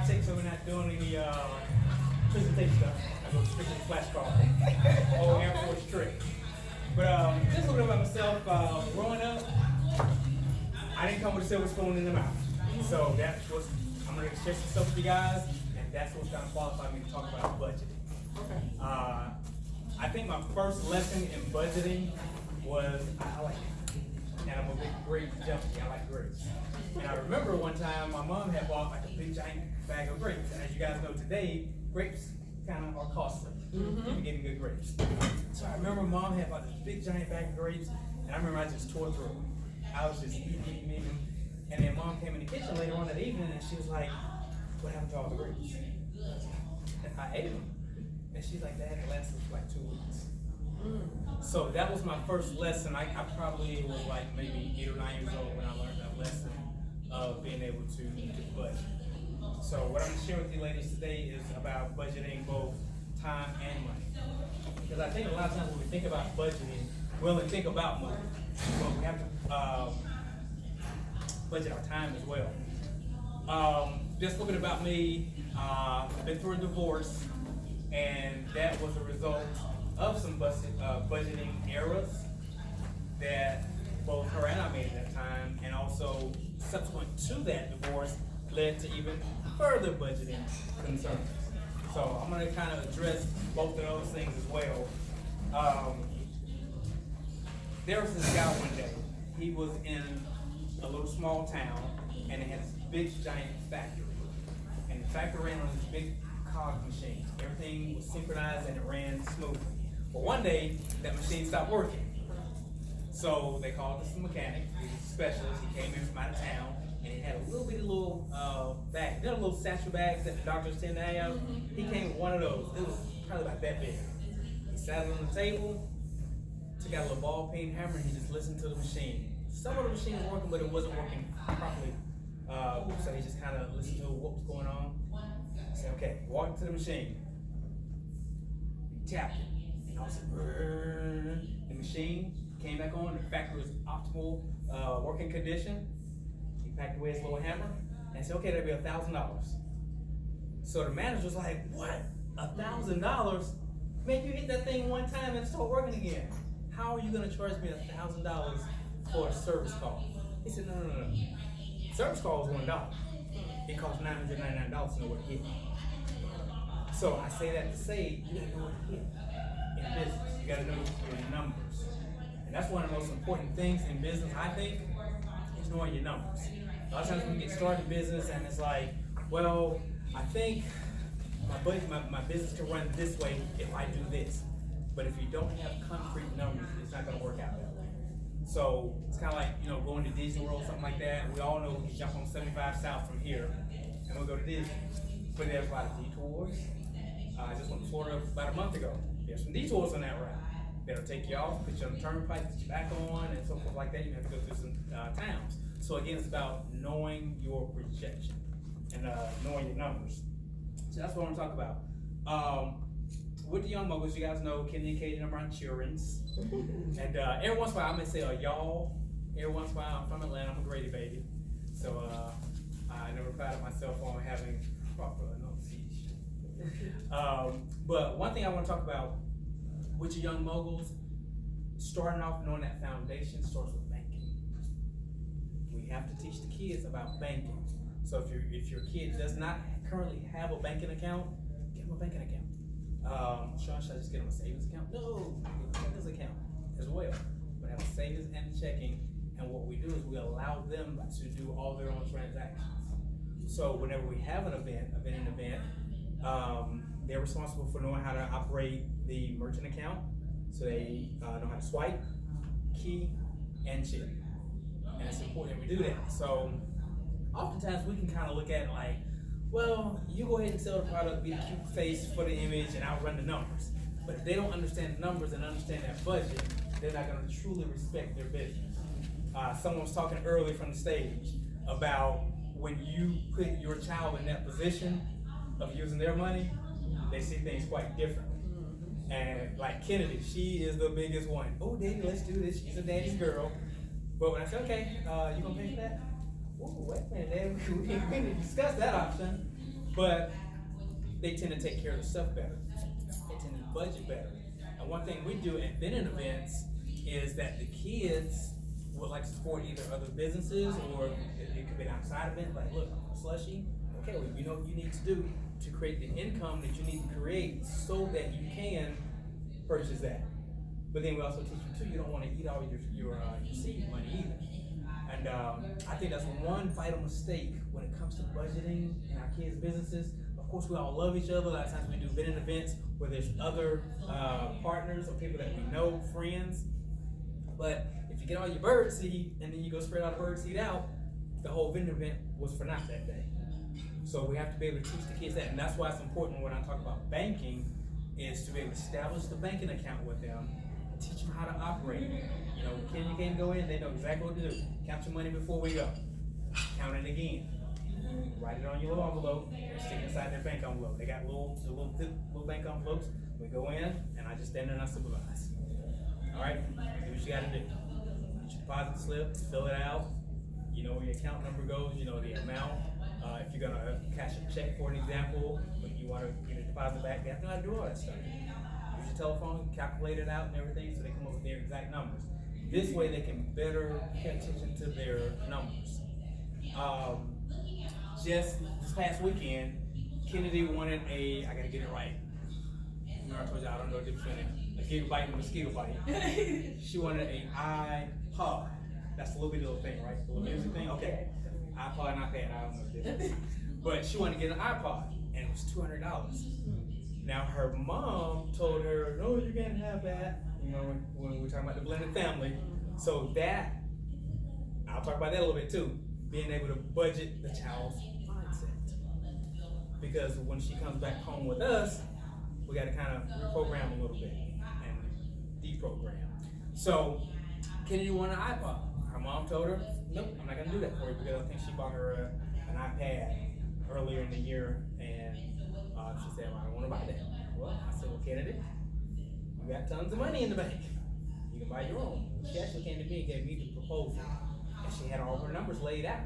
take, so we're not doing any presentation stuff. I go straight to the flashcard. Old Air Force trick. But just a little bit about myself. Growing up, I didn't come with a silver spoon in the mouth. So that's what I'm going to share some stuff with you guys, and that's what's going to qualify me to talk about budgeting. Okay. I think my first lesson in budgeting was I like, and I'm a big grape junkie. I like grapes. And I remember one time my mom had bought like a big giant bag of grapes. And as you guys know today, grapes kind of are costly. You're getting good grapes. So I remember mom had bought this big giant bag of grapes, and I remember I just tore through them. I was just eating. And then mom came in the kitchen later on that evening, and she was like, "What happened to all the grapes?" And I ate them. And she's like, "That had lasted for like 2 weeks." So that was my first lesson. I probably was like maybe 8 or 9 years old when I learned that lesson of being able to budget. So what I'm going to share with you ladies today is about budgeting both time and money. Because I think a lot of times when we think about budgeting, we only think about money, but we have to budget our time as well. Just a little bit about me. I've been through a divorce, and that was a result of some budgeting errors that both her and I made at that time, and also subsequent to that divorce led to even further budgeting concerns. So I'm going to kind of address both of those things as well. There was this guy one day. He was in a little small town, and it had this big giant factory. And the factory ran on this big cog machine. Everything was synchronized and it ran smoothly. But one day, that machine stopped working. So they called this mechanic, he was a specialist. He came in from out of town, and he had a little bitty little bag. You know, little satchel bags that the doctors tend to have? He came with one of those. It was probably about that big. He sat it on the table, took out a little ball peen hammer, and he just listened to the machine. Some of the machine was working, but it wasn't working properly. So he just kind of listened to what was going on. He said, "Okay," walked to the machine. He tapped it. And all of a sudden, the machine came back on. The factory was optimal working condition. He packed away his little hammer and said, "Okay, that'll be $1,000. So the manager was like, "What? $1,000? Man, you hit that thing one time and it started working again. How are you going to charge me $1,000 for a service call?" He said, No. Service call was $1. It cost $999 to know what hit. So I say that to say, you gotta know what hit in business. You gotta know your numbers. And that's one of the most important things in business, I think, is knowing your numbers. A lot of times when we get started in business and it's like, well, I think my business can run this way if I do this. But if you don't have concrete numbers, it's not gonna work out that way. So it's kind of like, going to Disney World, something like that. We all know we can jump on 75 South from here and we'll go to Disney. But there's a lot of detours. I just went to Florida about a month ago. There's some detours on that route. That'll take you off, put you on the turnpike, put you back on, and so forth like that. You have to go through some towns. So again, it's about knowing your projection and knowing your numbers. So that's what I'm talking about. With the Young Moguls, you guys know Kenny and Katie and I'm children's. And every once in a while I may say y'all. Every once in a while I'm from Atlanta, I'm a Grady baby. So I never prided myself on having proper enunciation. But one thing I want to talk about with your Young Moguls, starting off knowing that foundation starts with banking. We have to teach the kids about banking. So if your kid does not currently have a banking account, get him a banking account. Sean, should I just get him a savings account? No, get a savings account as well. But have a savings and checking, and what we do is we allow them to do all their own transactions. So whenever we have an event, they're responsible for knowing how to operate the merchant account. So they know how to swipe, key, and chip. And it's important that we do that. So oftentimes we can kind of look at it like, well, you go ahead and sell the product, be the cute face for the image, and I'll run the numbers. But if they don't understand the numbers and understand that budget, they're not going to truly respect their business. Someone was talking earlier from the stage about when you put your child in that position of using their money, they see things quite differently. And like Kennedy, she is the biggest one. "Oh, daddy, let's do this." She's a daddy's girl. But when I say, "Okay, you gonna pay for that?" "Ooh, wait a minute, Dad, we didn't discuss that option." but they tend to take care of the stuff better. They tend to budget better. And one thing we do at vending events is that the kids would like to support either other businesses or it could be an outside event, like, look, slushy, okay, well, you know what you need to do to create the income that you need to create so that you can purchase that. But then we also teach you too, you don't want to eat all your seed money either. And I think that's one vital mistake when it comes to budgeting in our kids' businesses. Of course, we all love each other. A lot of times we do vending events where there's other partners or people that we know, friends. But if you get all your bird seed and then you go spread all the bird seed out, the whole vending event was for naught that day. So we have to be able to teach the kids that. And that's why it's important when I talk about banking is to be able to establish the banking account with them, teach them how to operate. You know, kids you can go in, they know exactly what to do. Count your money before we go. Count it again. Write it on your little envelope and stick it inside their bank envelope. They got little bank envelopes. We go in and I just stand there and I supervise. All right, do what you got to do. Get your deposit slip, fill it out. You know where your account number goes. You know the amount. If you're gonna cash a check, for an example, but you want to get a deposit back, they have to know how to do all that stuff. Use your telephone, calculate it out and everything, so they come up with their exact numbers. This way, they can better pay attention to their numbers. Just this past weekend, Kennedy wanted I gotta get it right. Remember I told you I don't know the difference between a gigabyte and a mosquito bite. She wanted an iPod. That's the little thing, right? The little music thing? Okay. iPod and iPad, I don't know the difference. But she wanted to get an iPod, and it was $200. Now her mom told her, no, you can't have that. You know, when we're talking about the blended family. So that, I'll talk about that a little bit too. Being able to budget the child's mindset. Because when she comes back home with us, we got to kind of reprogram a little bit and deprogram. So, Kennedy wanted an iPod. Her mom told her, nope, I'm not going to do that for you because I think she bought her an iPad earlier in the year and she said, well, I don't want to buy that. Well, I said, well, Kennedy, you got tons of money in the bank. You can buy your own. She actually came to me and gave me the proposal and she had all her numbers laid out.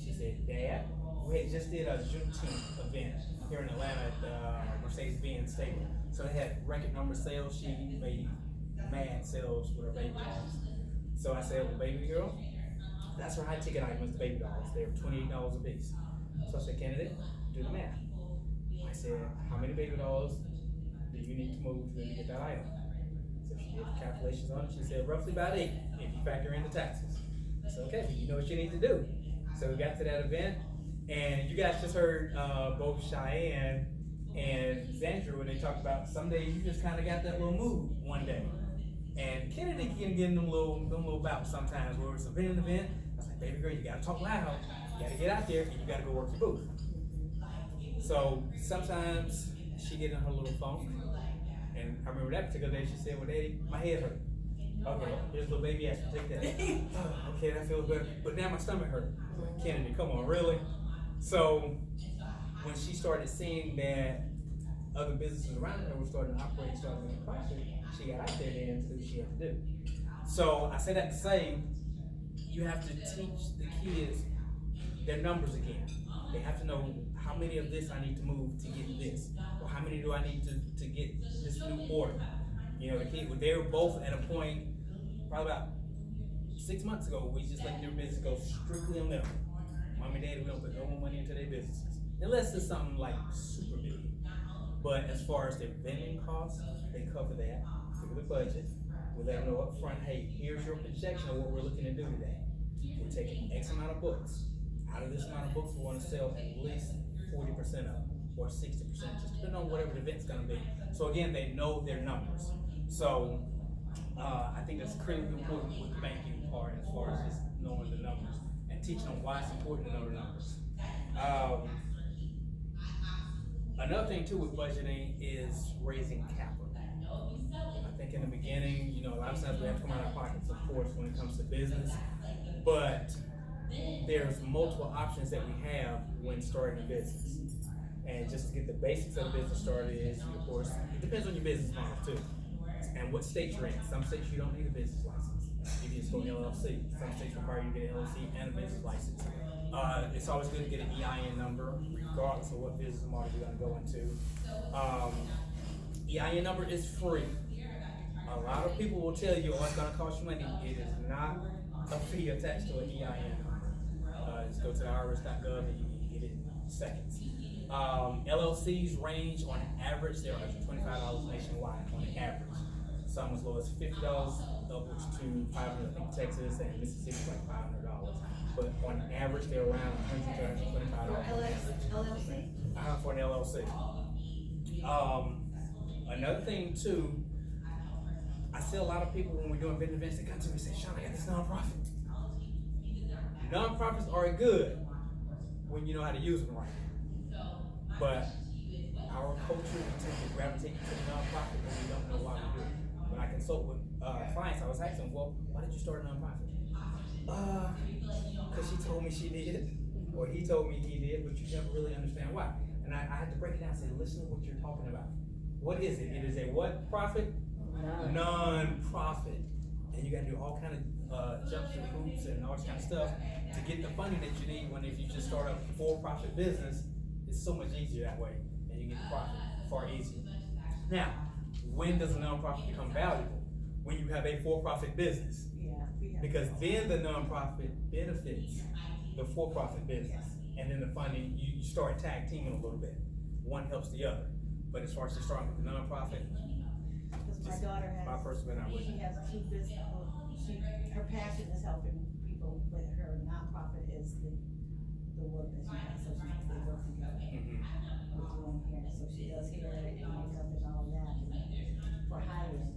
She said, Dad, we had just did a Juneteenth event here in Atlanta at the Mercedes-Benz Stadium. So they had record number sales. She made mad sales with her baby dolls. So I said, well, baby girl, that's her high ticket items, the baby dolls. They were $28 a piece. So I said, Kennedy, do the math. I said, how many baby dolls do you need to move to get that item? So she did the calculations on it. She said, roughly about 8 if you factor in the taxes. I said, okay, you know what you need to do. So we got to that event, and you guys just heard both Cheyenne and Xandra when they talked about some days you just kind of got that little mood one day. And Kennedy can get in them little bouts sometimes where it's a vending event. I was like, baby girl, you gotta talk loud. You gotta get out there and you gotta go work your booth. So sometimes she get in her little funk. And I remember that particular day she said, well, Daddy, my head hurt. Okay, here's little baby ass, take that. Okay, that feels better. But now my stomach hurt. Kennedy, come on, really? So when she started seeing that other businesses around her were starting to operate, starting to make profit, she got out there then to do what she had to do. So I say that to say, you have to teach the kids their numbers again. They have to know how many of this I need to move to get this, or how many do I need to get this new order. You know, the kids, they were both at a point, probably about 6 months ago, we just let their business go strictly on them. Mom and Daddy, we don't put no more money into their businesses, unless it's something like super big. But as far as their vending costs, they cover that through the budget. We let them know up front, hey, here's your projection of what we're looking to do today. We're taking X amount of books. Out of this amount of books, we want to sell at least 40% of them, or 60%, just depending on whatever the event's going to be. So again, they know their numbers. So I think that's critically important with the banking part as far as just knowing the numbers and teaching them why it's important to know the numbers. Another thing too with budgeting is raising capital. I think in the beginning, you know, a lot of times we have to come out of our pockets, of course, when it comes to business, but there's multiple options that we have when starting a business. And just to get the basics of the business started is, of course, it depends on your business model too, and what state you're in. Some states you don't need a business license. You can just go LLC. Some states require you to get an LLC and a business license. It's always good to get an EIN number, regardless of what business model you're gonna go into. EIN number is free. A lot of people will tell you, oh, it's gonna cost you money. It is not a fee attached to an EIN number. Just go to the IRS.gov and you can get it in seconds. LLCs range on average, they're $125 nationwide on average. Some as low as $50, upwards to $500. I think Texas and Mississippi like $500. But on average, they're around $100 to $125. LLC? For an LLC. Another thing too, I see a lot of people when we're doing vendor events, they come to me and say, Sean, I got this nonprofit. Nonprofits are good when you know how to use them right. But our culture tends to gravitate to the nonprofit when we don't know why we do it. When I consult with clients, I was asking them, well, why did you start a nonprofit? Because she told me she did, or he told me he did, but you never really understand why. And I had to break it down and say, listen to what you're talking about. What is it? It is a what profit? Non-profit. And you gotta do all kind of jumps and hoops and all this kind of stuff to get the funding that you need when if you just start a for-profit business, it's so much easier that way, and you get profit far easier. Now, when does a nonprofit become valuable? When you have a for-profit business. Because then the nonprofit benefits the for-profit business, and then the funding, you start tag teaming a little bit. One helps the other. But as far as just starting with the nonprofit, Because my daughter has, my first one I would. she has 2 business, her passion is helping people, but her nonprofit is the work that she has, so they work together. We're doing hair, so she does hair and makeup and all that for hiring.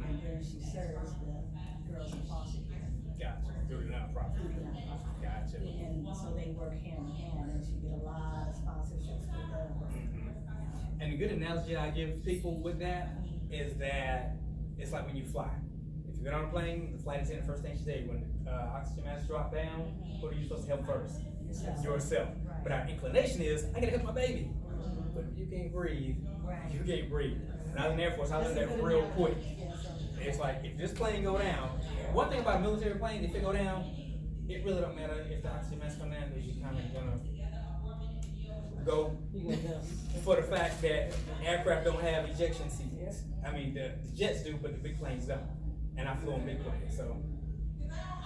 And then she serves the girls in foster care. Gotcha. Through the nonprofit. Through the nonprofit. Gotcha. And so they work hand in hand, and she get a lot of sponsorships for them. And the good analogy I give people with that is that it's like when you fly. If you get on a plane, the flight attendant, first thing she says, when the oxygen mask drop down, who are you supposed to help first? Yourself. Right. But our inclination is, I gotta help my baby. But if you can't breathe, you can't breathe. When I was in the Air Force, I learned that real quick. It's like, if this plane go down, one thing about a military plane, if it go down, it really don't matter if the oxygen mask come down, because you kind of gonna go for the fact that aircraft don't have ejection seats. I mean, the jets do, but the big planes don't. And I flew on big planes, so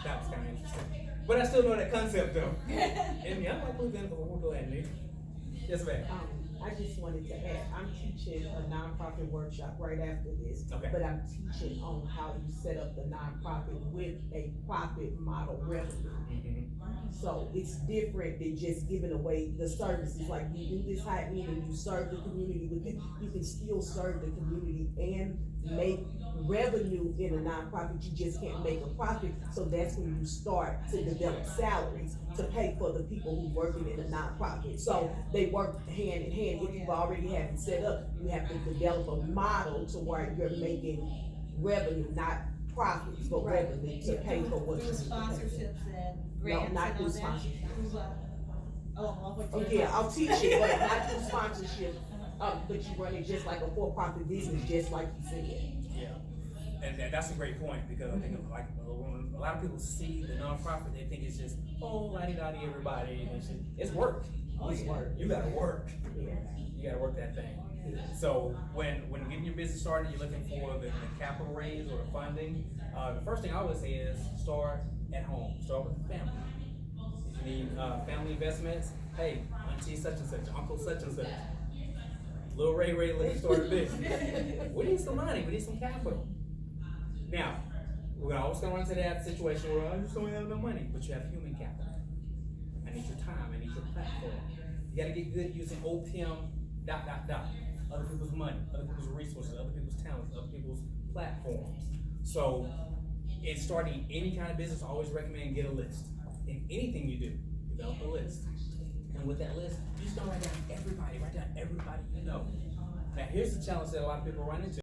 that was kind of interesting. But I still know that concept though. And yeah, I might put that in the window and me. Yes, ma'am. I just wanted to add, I'm teaching a nonprofit workshop right after this. Okay. But I'm teaching on how you set up the nonprofit with a profit model revenue. So it's different than just giving away the services. Like you do this high end and you serve the community, but you can still serve the community and make revenue in a nonprofit. You just can't make a profit. So that's when you start to develop salaries to pay for the people who working in a nonprofit. So they work hand in hand. If you've already had it set up, you have to develop a model to where you're making revenue, not profits, but revenue to pay for what you need to pay. Sponsorships and grants. No, not and through all that. sponsorship. Oh, Yeah, I'll teach it, but not through sponsorship. But you run it just like a for-profit business, just like you said. Yeah, and that's a great point, because I think like when a lot of people see the nonprofit, they think it's just la-di-da-di everybody, and it's work. It's work. You gotta work. Yeah. You gotta work that thing. So when getting your business started, you're looking for the capital raise or the funding. The first thing I always say is start at home. Start with the family. If you need family investments, hey, auntie such and such, uncle such and such. Little Ray looking to start a business. We need some money. We need some capital. Now, we're always gonna run into that situation where I just don't have no money, but you have human capital. I need your time. I need your platform. You gotta get good using OPM ... Other people's money, other people's resources, other people's talents, other people's platforms. So, in starting any kind of business, I always recommend get a list. In anything you do, develop a list. And with that list, you just don't write down everybody you know. Now, here's the challenge that a lot of people run into.